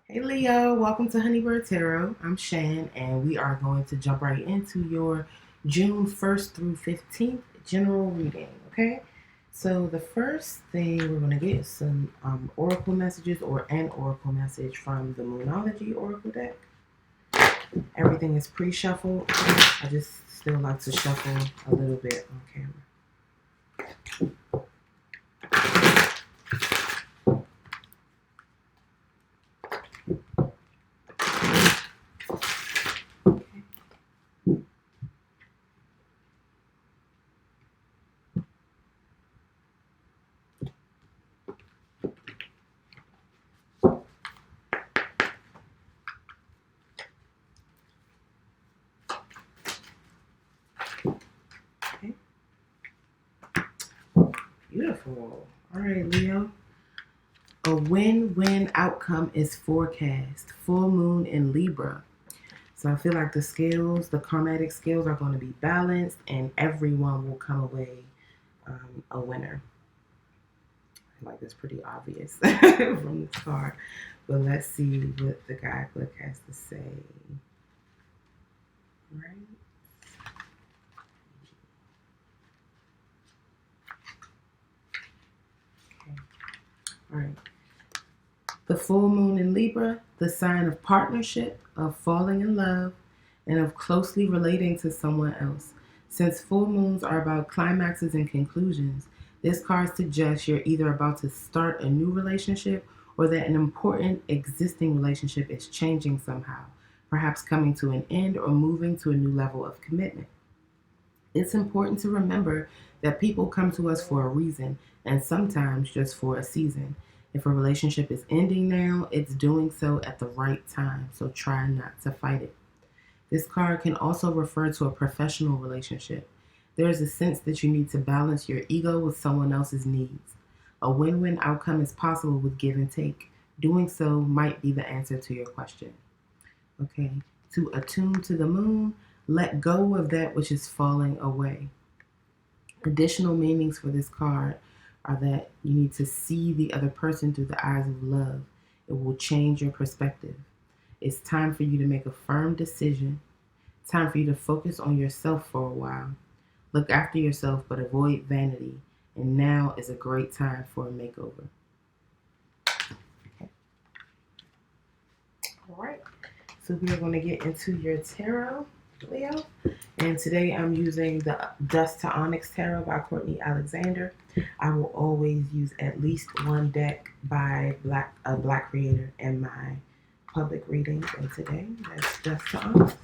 Hey Leo, welcome to Honeybird Tarot. I'm Shan, and we are going to jump right into your June 1st through 15th general reading, okay? So, the first thing we're going to get is some oracle messages or an oracle message from the Moonology oracle deck. Everything is pre shuffled. I just still like to shuffle a little bit on camera. Okay. Beautiful. All right, Leo. A win-win outcome is forecast. Full moon in Libra. So I feel like the scales, the karmatic scales, are going to be balanced, and everyone will come away a winner. I feel like it's pretty obvious from this card, but let's see what the guidebook has to say. Right. Okay. All right. The full moon in Libra, the sign of partnership, of falling in love, and of closely relating to someone else. Since full moons are about climaxes and conclusions, this card suggests you're either about to start a new relationship or that an important existing relationship is changing somehow, perhaps coming to an end or moving to a new level of commitment. It's important to remember that people come to us for a reason and sometimes just for a season. If a relationship is ending now, it's doing so at the right time, so try not to fight it. This card can also refer to a professional relationship. There is a sense that you need to balance your ego with someone else's needs. A win win outcome is possible with give and take. Doing so might be the answer to your question. Okay, to attune to the moon, let go of that which is falling away. Additional meanings for this card are that you need to see the other person through the eyes of love. It will change your perspective. It's time for you to make a firm decision. Time for you to focus on yourself for a while. Look after yourself, but avoid vanity. And now is a great time for a makeover. Okay. All right. So we are going to get into your tarot, Leo. And today I'm using the Dust to Onyx Tarot by Courtney Alexander. I will always use at least one deck by a black creator in my public readings. And today that's Dust to Onyx.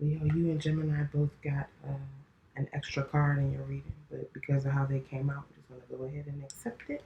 Leo, you and Gemini both got an extra card in your reading, but because of how they came out, we're just going to go ahead and accept it.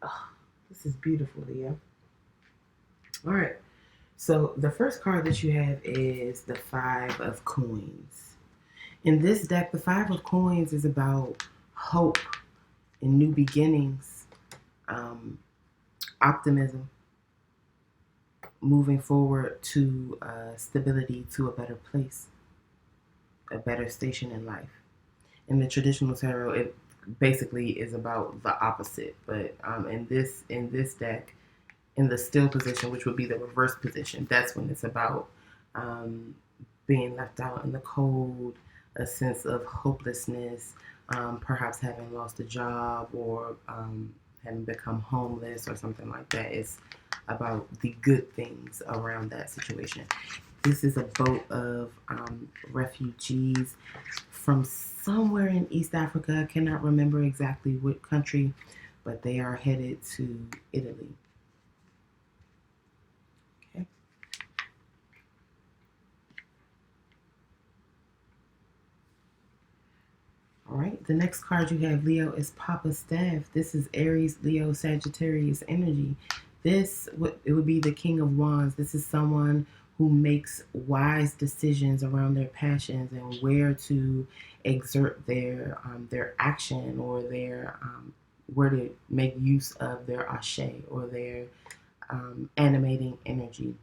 Oh, this is beautiful, Leo. All right. So the first card that you have is the Five of Coins. In this deck, the Five of Coins is about hope and new beginnings, optimism, moving forward to stability, to a better place, a better station in life. In the traditional tarot, it basically is about the opposite. But in this deck, in the still position, which would be the reverse position, that's when it's about being left out in the cold, a sense of hopelessness, perhaps having lost a job or having become homeless or something like that. It's about the good things around that situation. This is a boat of refugees from somewhere in East Africa. I cannot remember exactly what country, but they are headed to Italy. Okay. All right. The next card you have, Leo, is Papa Staff. This is Aries, Leo, Sagittarius energy. It would be the King of Wands. This is someone who makes wise decisions around their passions and where to exert their action or their where to make use of their ashe or their animating energy.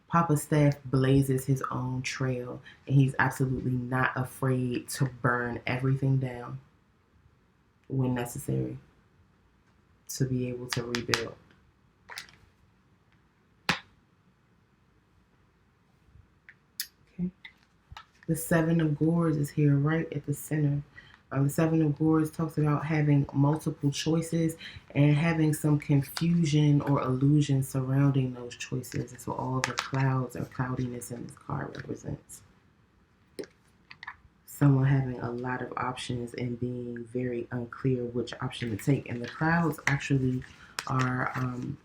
Papa Staff blazes his own trail, and he's absolutely not afraid to burn everything down when necessary to be able to rebuild. Okay. The Seven of Gourds is here right at the center. The Seven of Gourds talks about having multiple choices and having some confusion or illusion surrounding those choices. That's what all the clouds or cloudiness in this card represents. Someone having a lot of options and being very unclear which option to take. And the clouds actually are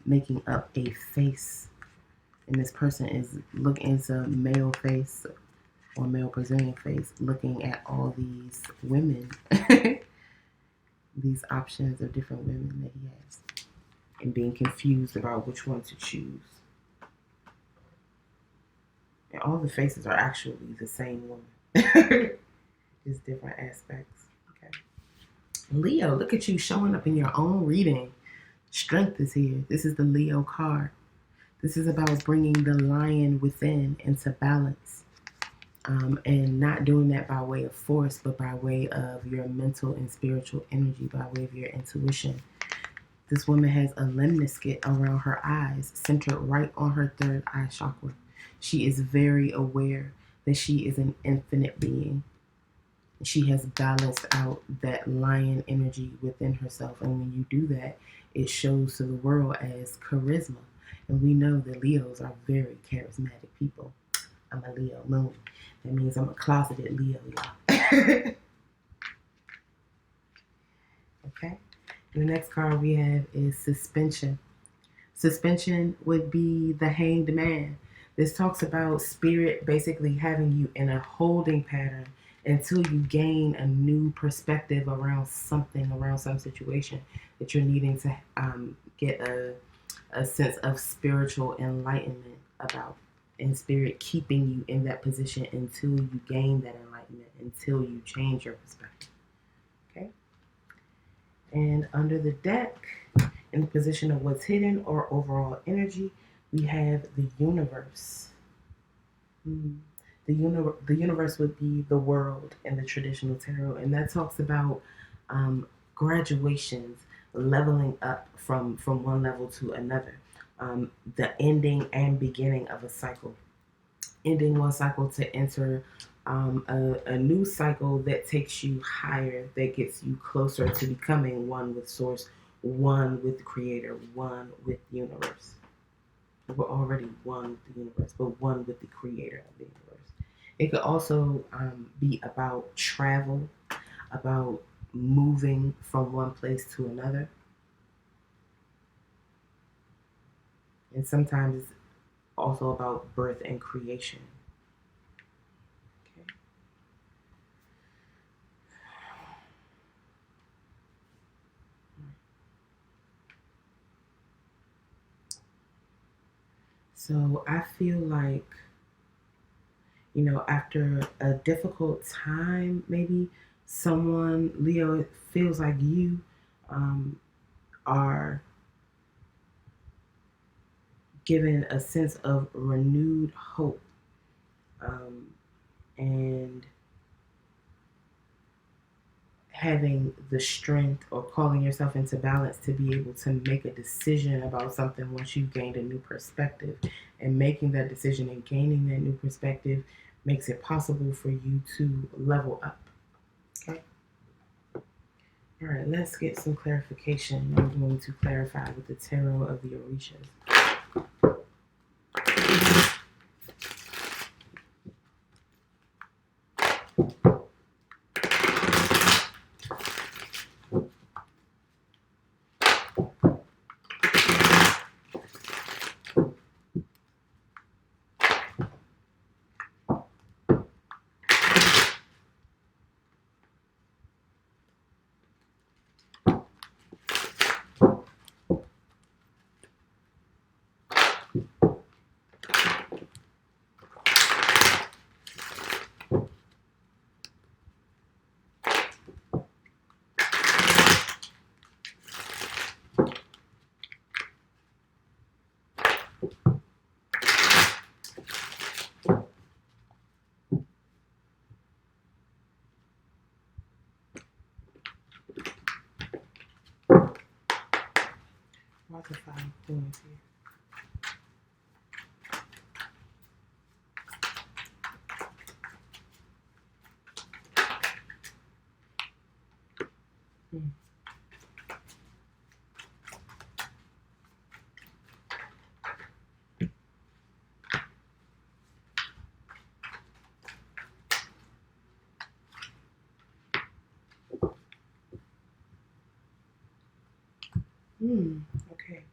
making up a face. And this person is looking into male face or male presenting face, looking at all these women, these options of different women that he has, and being confused about which one to choose. And all the faces are actually the same woman, just different aspects. Okay. Leo, look at you showing up in your own reading. Strength is here. This is the Leo card. This is about bringing the lion within into balance. And not doing that by way of force, but by way of your mental and spiritual energy, by way of your intuition. This woman has a lemniscate around her eyes, centered right on her third eye chakra. She is very aware that she is an infinite being. She has balanced out that lion energy within herself. And when you do that, it shows to the world as charisma. And we know that Leos are very charismatic people. I'm a Leo moon. That means I'm a closeted Leo, y'all. Okay. The next card we have is suspension. Suspension would be the hanged man. This talks about spirit basically having you in a holding pattern until you gain a new perspective around something, around some situation that you're needing to get a sense of spiritual enlightenment about. And spirit keeping you in that position until you gain that enlightenment, until you change your perspective. Okay? And under the deck, in the position of what's hidden or overall energy, we have the universe. The universe would be the world in the traditional tarot, and that talks about graduations, leveling up from one level to another. The ending and beginning of a cycle. Ending one cycle to enter a new cycle that takes you higher, that gets you closer to becoming one with Source, one with the Creator, one with the universe. We're already one with the universe, but one with the Creator of the universe. It could also be about travel, about moving from one place to another. And sometimes it's also about birth and creation. Okay. So I feel like, after a difficult time, maybe someone, Leo, it feels like you are given a sense of renewed hope and having the strength or calling yourself into balance to be able to make a decision about something once you've gained a new perspective. And making that decision and gaining that new perspective makes it possible for you to level up. Okay? All right, let's get some clarification. I'm going to clarify with the tarot of the Orishas. Lots of fine points here. Okay.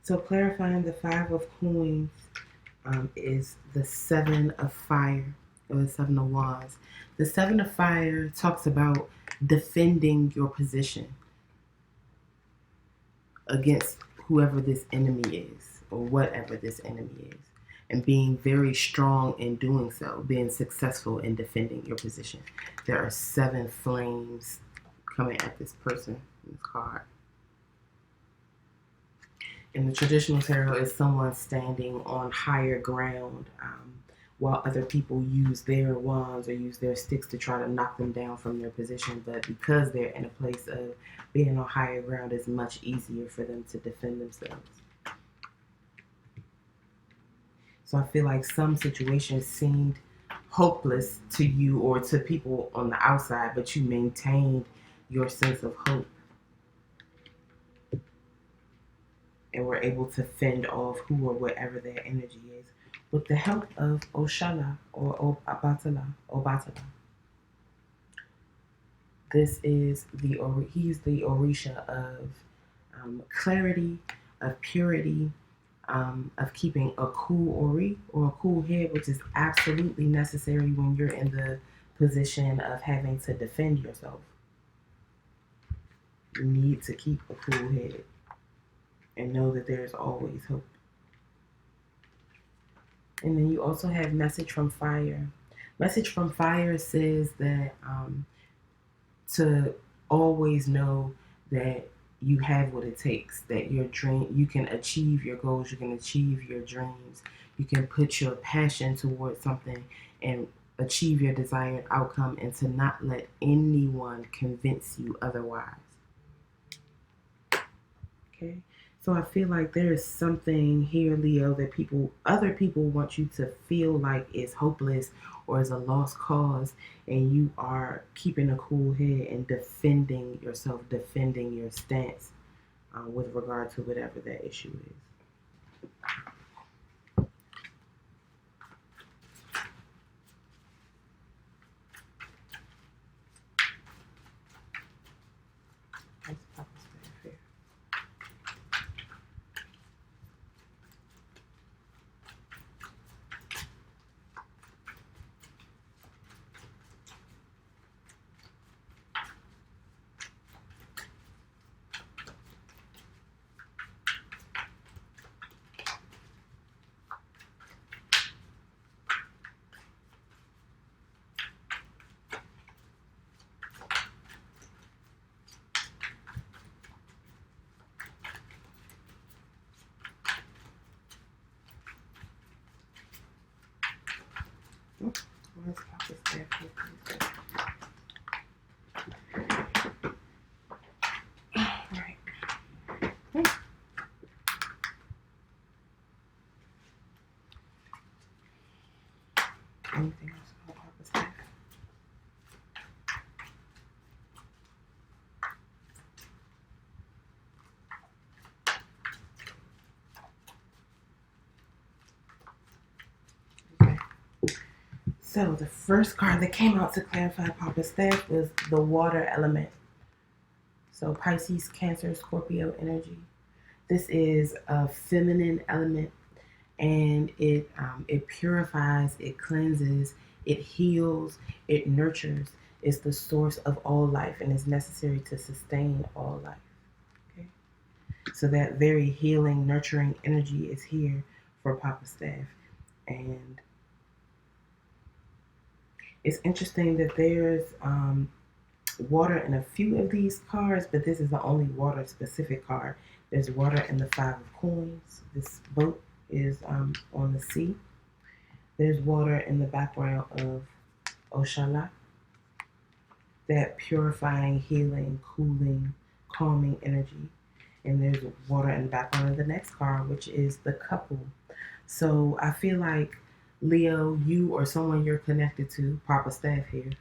So clarifying the Five of Coins is the Seven of Fire, or the Seven of Wands. The Seven of Fire talks about defending your position against whoever this enemy is, or whatever this enemy is, and being very strong in doing so, being successful in defending your position. There are 7 flames coming at this person in this card. In the traditional tarot, is someone standing on higher ground while other people use their wands or use their sticks to try to knock them down from their position. But because they're in a place of being on higher ground, it's much easier for them to defend themselves. So I feel like some situations seemed hopeless to you or to people on the outside, but you maintained your sense of hope and were able to fend off who or whatever their energy is with the help of Oshala or Obatala. This is he's the Orisha of clarity, of purity, of keeping a cool ori or a cool head, which is absolutely necessary when you're in the position of having to defend yourself. You need to keep a cool head and know that there's always hope. And then you also have Message from Fire. Message from Fire says that to always know that you have what it takes, that your dream, you can achieve your goals, you can achieve your dreams, you can put your passion towards something and achieve your desired outcome, and to not let anyone convince you otherwise. Okay? So I feel like there is something here, Leo, that other people want you to feel like is hopeless or is a lost cause, and you are keeping a cool head and defending yourself, defending your stance with regard to whatever that issue is. Anything else about Papa Staff? Okay. So the first card that came out to clarify Papa Staff was the water element. So Pisces, Cancer, Scorpio energy. This is a feminine element, and it purifies, it cleanses, it heals, it nurtures. It's the source of all life and is necessary to sustain all life. Okay, so that very healing, nurturing energy is here for Papa Staff, and it's interesting that there's water in a few of these cards, but this is the only water specific card. There's water in the Five of Coins. This boat is on the sea. There's water in the background of Oshala, that purifying, healing, cooling, calming energy. And there's water in the background of the next card, which is the couple. So I feel like Leo, you or someone you're connected to, Papa Staff here,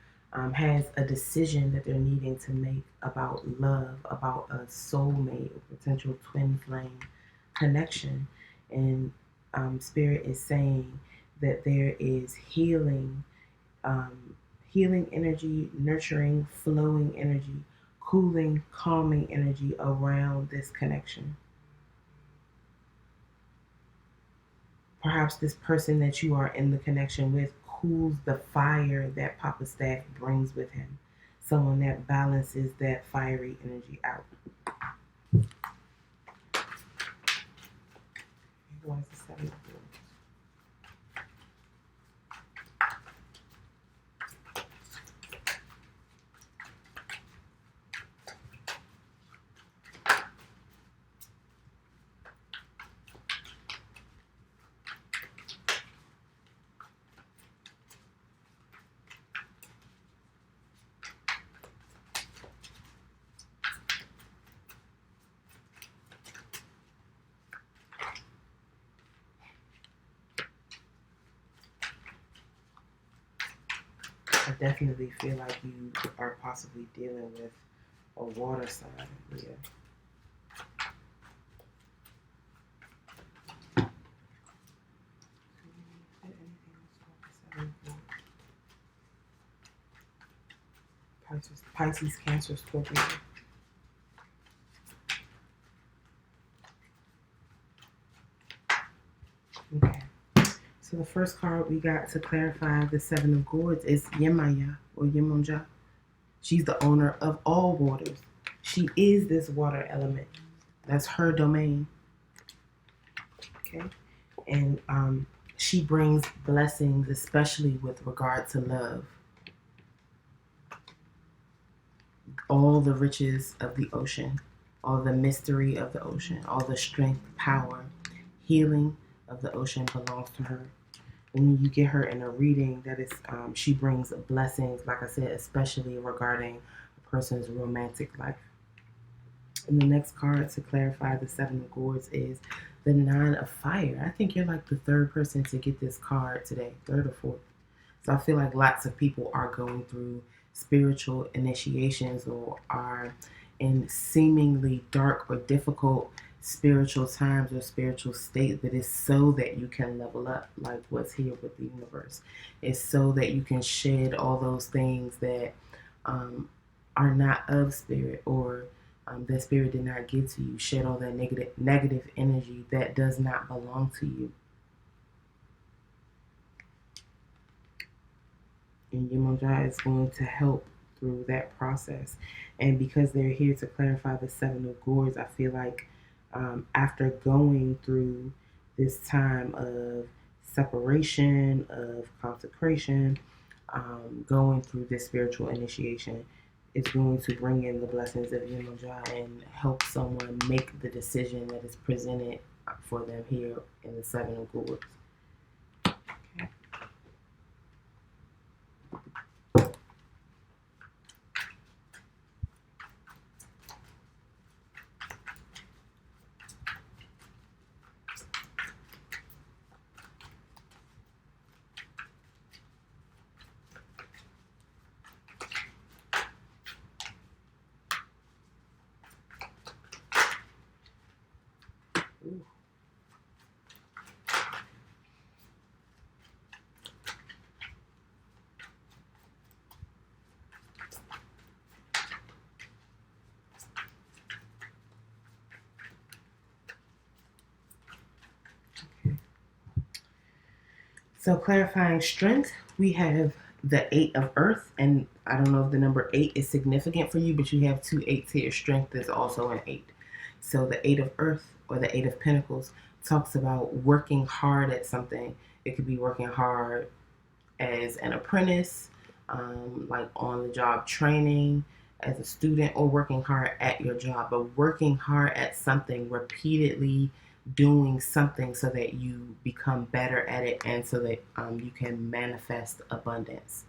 has a decision that they're needing to make about love, about a soulmate, a potential twin flame connection. And Spirit is saying that there is healing, healing energy, nurturing, flowing energy, cooling, calming energy around this connection. Perhaps this person that you are in the connection with cools the fire that Papa Staff brings with him. Someone that balances that fiery energy out. What is the Seven of Swords? I definitely feel like you are possibly dealing with a water sign, Leo. Pisces, Cancer, Scorpio. Okay. So the first card we got to clarify the Seven of Swords is Yemaya or Yemonja. She's the owner of all waters. She is this water element. That's her domain. Okay. And she brings blessings, especially with regard to love. All the riches of the ocean, all the mystery of the ocean, all the strength, power, healing of the ocean belongs to her. When you get her in a reading, that is, she brings blessings, like I said, especially regarding a person's romantic life. And the next card to clarify the Seven of Swords is the Nine of Fire. I think you're like the third person to get this card today, third or fourth. So I feel like lots of people are going through spiritual initiations or are in seemingly dark or difficult spiritual times or spiritual state, that is so that you can level up, like what's here with the universe. It's so that you can shed all those things that are not of spirit, or that spirit did not give to you. Shed all that negative energy that does not belong to you. And Yemonja is going to help through that process. And because they're here to clarify the Seven of Swords, I feel like after going through this time of separation, of consecration, going through this spiritual initiation, is going to bring in the blessings of Yemonja and help someone make the decision that is presented for them here in the Seven of Swords. Okay. So clarifying strength, we have the 8 of earth, and I don't know if the number 8 is significant for you, but you have 2 8s here. Strength is also an 8. So the 8 of earth, or the 8 of pentacles, talks about working hard at something. It could be working hard as an apprentice, like on the job training, as a student, or working hard at your job, but working hard at something repeatedly, doing something so that you become better at it, and so that you can manifest abundance.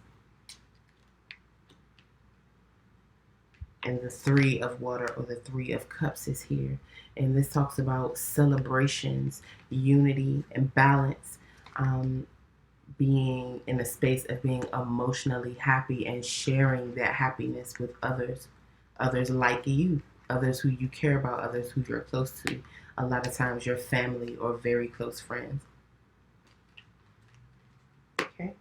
And the 3 of water, or the 3 of cups, is here, and this talks about celebrations, unity, and balance. Being in a space of being emotionally happy and sharing that happiness with others like you, others who you care about, others who you're close to, a lot of times your family or very close friends. Okay,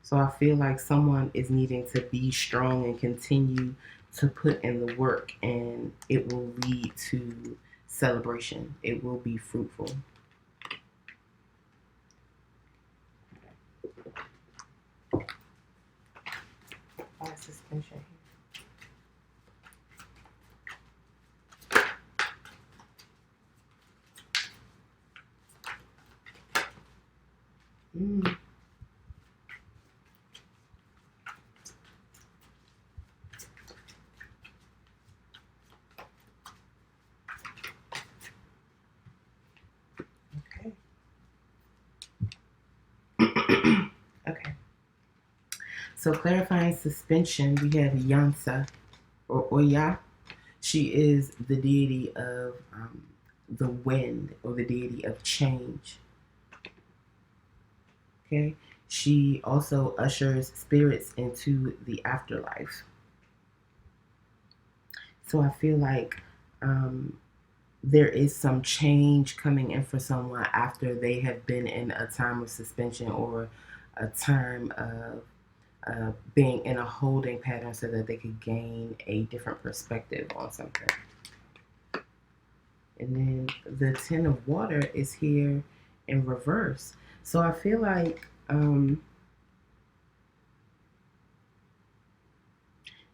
so I feel like someone is needing to be strong and continue to put in the work, and it will lead to celebration. It will be fruitful. Suspension here. Okay. So clarifying suspension, we have Yansa, or Oya. She is the deity of the wind, or the deity of change. Okay. She also ushers spirits into the afterlife. So I feel like there is some change coming in for someone after they have been in a time of suspension, or a time of being in a holding pattern, so that they could gain a different perspective on something. And then the 10 of water is here in reverse. So I feel like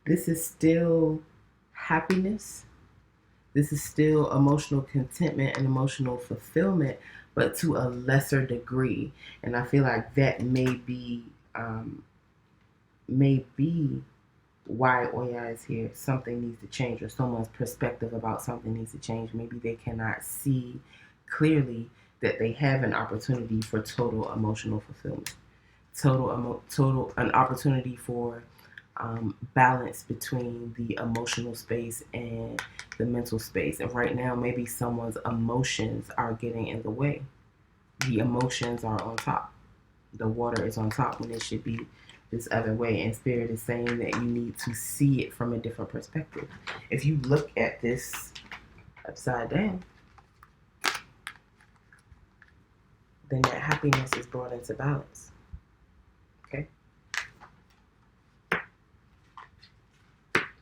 this is still happiness. This is still emotional contentment and emotional fulfillment, but to a lesser degree. And I feel like that may be why Oya is here. Something needs to change, or someone's perspective about something needs to change. Maybe they cannot see clearly that they have an opportunity for total emotional fulfillment, an opportunity for balance between the emotional space and the mental space. And right now, maybe someone's emotions are getting in the way. The emotions are on top. The water is on top when it should be this other way. And Spirit is saying that you need to see it from a different perspective. If you look at this upside down, then that happiness is brought into balance. Okay?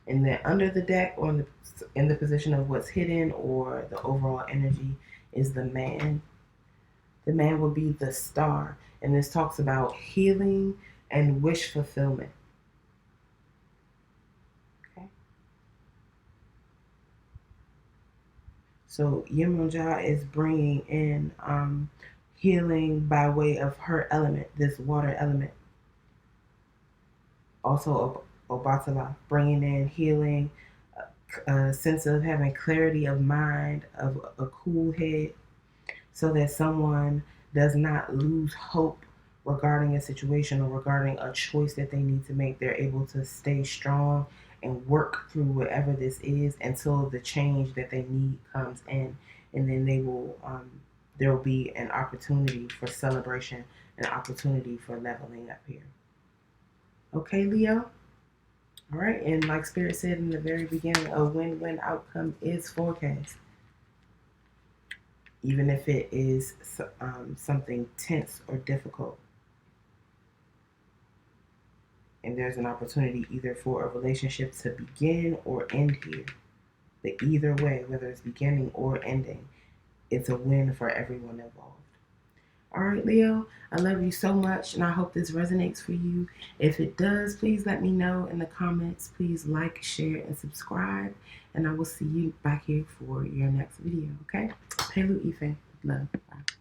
And then under the deck, or in the position of what's hidden, or the overall energy, is the man. The man will be the star. And this talks about healing and wish fulfillment. Okay. So Yemunjah is bringing in healing by way of her element, this water element. Also Obatala, bringing in healing, a sense of having clarity of mind, of a cool head, so that someone does not lose hope regarding a situation or regarding a choice that they need to make. They're able to stay strong and work through whatever this is until the change that they need comes in, and then they will there will be an opportunity for celebration, an opportunity for leveling up here. Okay, Leo? All right, and like Spirit said in the very beginning, a win-win outcome is forecast. Even if it is something tense or difficult. And there's an opportunity either for a relationship to begin or end here. But either way, whether it's beginning or ending, it's a win for everyone involved. All right, Leo, I love you so much, and I hope this resonates for you. If it does, please let me know in the comments. Please like, share, and subscribe, and I will see you back here for your next video, okay? Pelu Ife, love, bye.